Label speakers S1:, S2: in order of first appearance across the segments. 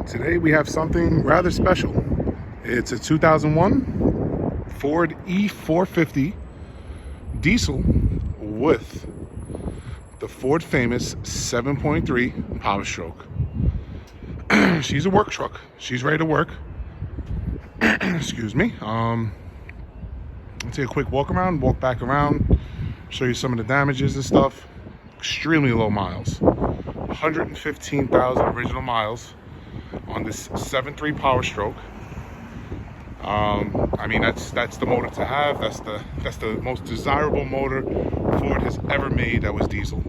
S1: Today we have something rather special. It's a 2001 Ford E450 diesel with the Ford famous 7.3 power stroke. She's a work truck. She's ready to work. Excuse me. Let's take a quick walk around, walk back around, show you some of the damages and stuff. Extremely low miles. 115,000 original miles on this 7.3 power stroke. I mean, that's the motor to have. That's the most desirable motor Ford has ever made that was diesel.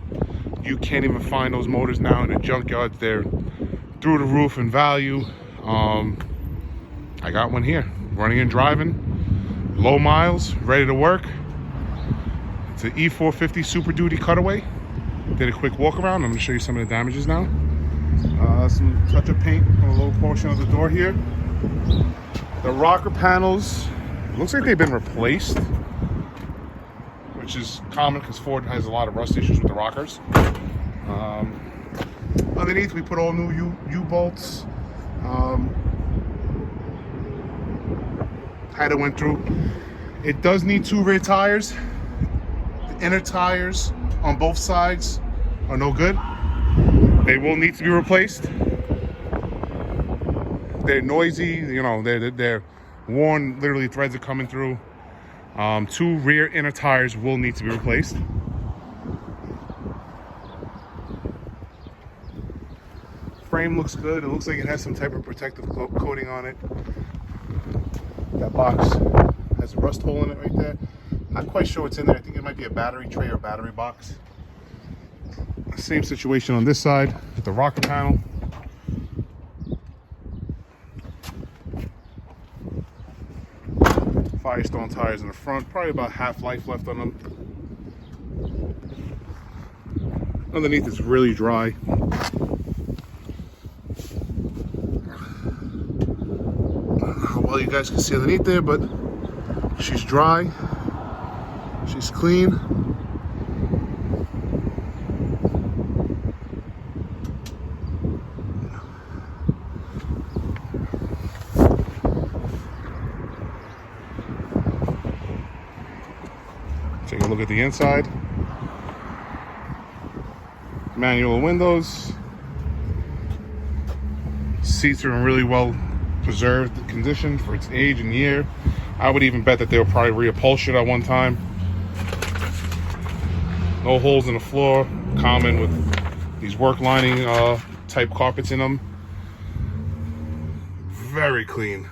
S1: You can't even find those motors now in the junkyards. They're through the roof in value. I got one here, running and driving, low miles, ready to work. It's an E450 Super Duty cutaway. Did a quick walk around. I'm going to show you some of the damages now. Some touch-up paint on a low portion of the door here. The rocker panels, looks like they've been replaced, which is common because Ford has a lot of rust issues with the rockers. Underneath, we put all new U-bolts. Had it went through. It does need 2 rear tires. The inner tires on both sides are no good. They will need to be replaced. They're noisy, you know, they're worn, literally threads are coming through. 2 rear inner tires will need to be replaced. Frame looks good. It looks like it has some type of protective coating on it. That box has a rust hole in it right there. Not quite sure what's in there. I think it might be a battery tray or battery box. Same situation on this side with the rocker panel. Firestone tires in the front, probably about half life left on them. Underneath is really dry. Well, you guys can see underneath there, but she's dry, she's clean. Take a look at the inside. Manual windows. Seats are in really well preserved condition for its age and year. I would even bet that they were probably reupholstered at one time. No holes in the floor, common with these work lining type carpets in them. Very clean.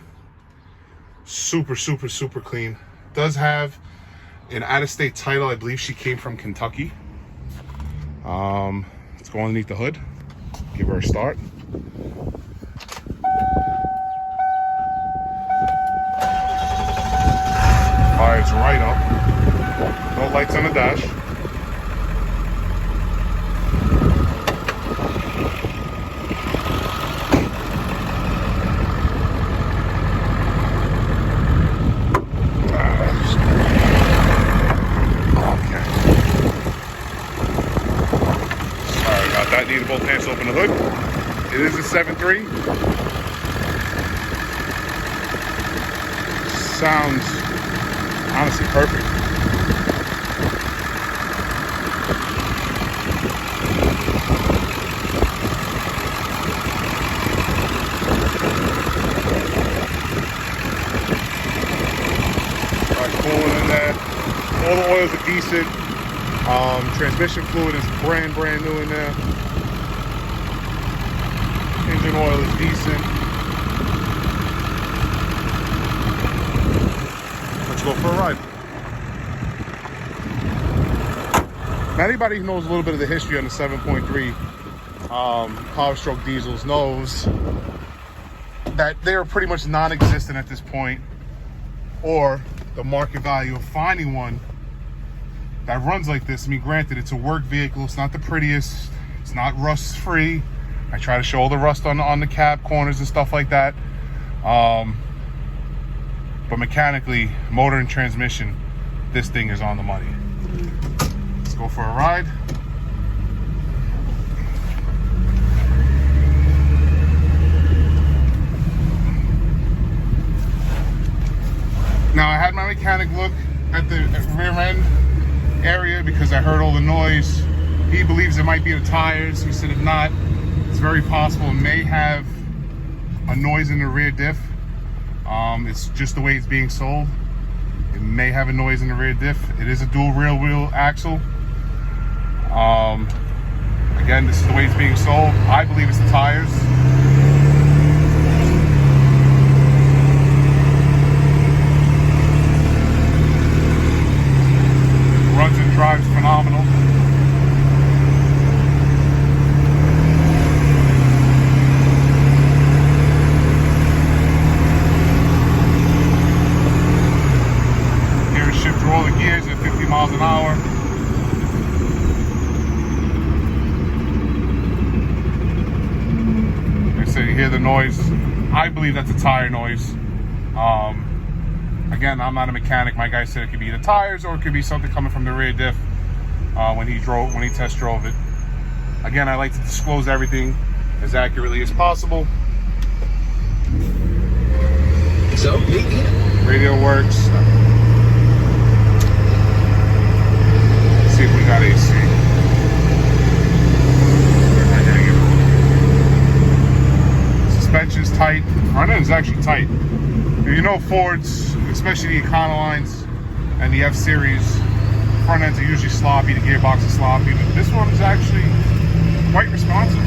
S1: Super clean. Does have an out-of-state title. I believe she came from Kentucky. Let's go underneath the hood, give her a start. Fires right up. No lights on the dash. That needed both hands to open the hood. It is a 7.3. Sounds honestly perfect. Got coolant in there. All the oils are decent. Transmission fluid is brand new in there. Engine oil is decent. Let's go for a ride. Now, anybody who knows a little bit of the history on the 7.3 power stroke diesels knows that they are pretty much non-existent at this point, or the market value of finding one that runs like this. I mean, granted, it's a work vehicle. It's not the prettiest. It's not rust free. I try to show all the rust on the cab corners and stuff like that. But mechanically, motor and transmission, this thing is on the money. Let's go for a ride. rear end area because I heard all the noise. He believes it might be the tires. He said if not, it's very possible it may have a noise in the rear diff. It's just the way it's being sold. It may have a noise in the rear diff. It is a dual rear wheel axle. Again, this is the way it's being sold. I believe it's the tires. Runs and drives phenomenal. Here is shift through all the gears at 50 miles an hour. Like I said, you hear the noise. I believe that's a tire noise. Again, I'm not a mechanic. My guy said it could be the tires or it could be something coming from the rear diff when he test drove it. Again, I like to disclose everything as accurately as possible.
S2: So,
S1: radio works. Let's see if we got AC. Suspension's tight. Front end is actually tight. You know, Fords, especially the Econolines and the F-Series, front ends are usually sloppy, the gearbox is sloppy, but this one is actually quite responsive.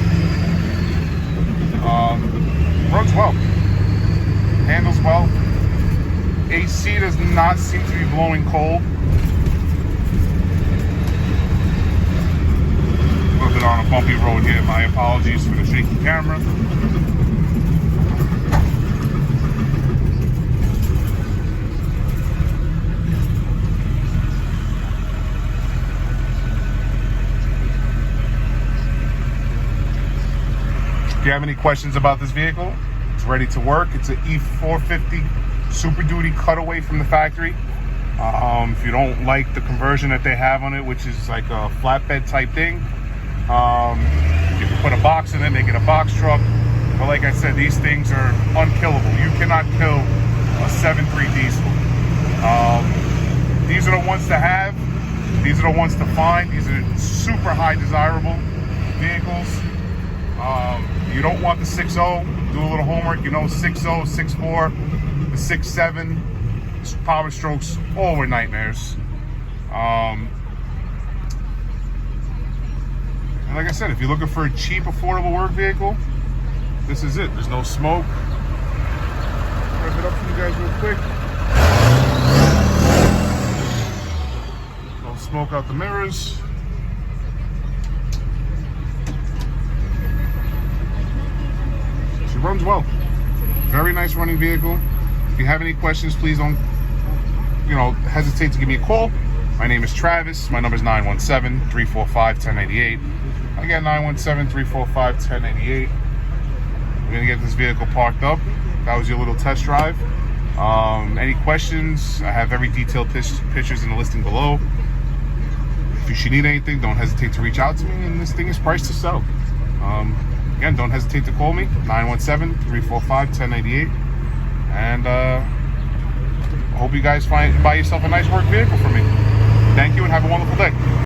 S1: Runs well, handles well. AC does not seem to be blowing cold. A little bit on a bumpy road here, my apologies for the shaky camera. If you have any questions about this vehicle, it's ready to work. It's an E450 Super Duty cutaway from the factory. If you don't like the conversion that they have on it, which is like a flatbed type thing, you can put a box in it, make it a box truck. But like I said, these things are unkillable. You cannot kill a 7.3 diesel. These are the ones to have. These are the ones to find. These are super high desirable vehicles. You don't want the 6.0. Do a little homework. You know, 6.0, 6.4, the 6.7. Power strokes, all were nightmares. And like I said, if you're looking for a cheap, affordable work vehicle, this is it. There's no smoke. Rev it up for you guys real quick. No smoke out the mirrors. She runs well. Very nice running vehicle. If you have any questions, please don't hesitate to give me a call. My name is Travis. My number is 917-345-1088. Again, 917-345-1088. We're gonna get this vehicle parked up. That was your little test drive. Any questions? I have very detailed pictures in the listing below. If you should need anything, don't hesitate to reach out to me, and this thing is priced to sell. Again, don't hesitate to call me, 917-345-1088. And I hope you guys buy yourself a nice work vehicle for me. Thank you and have a wonderful day.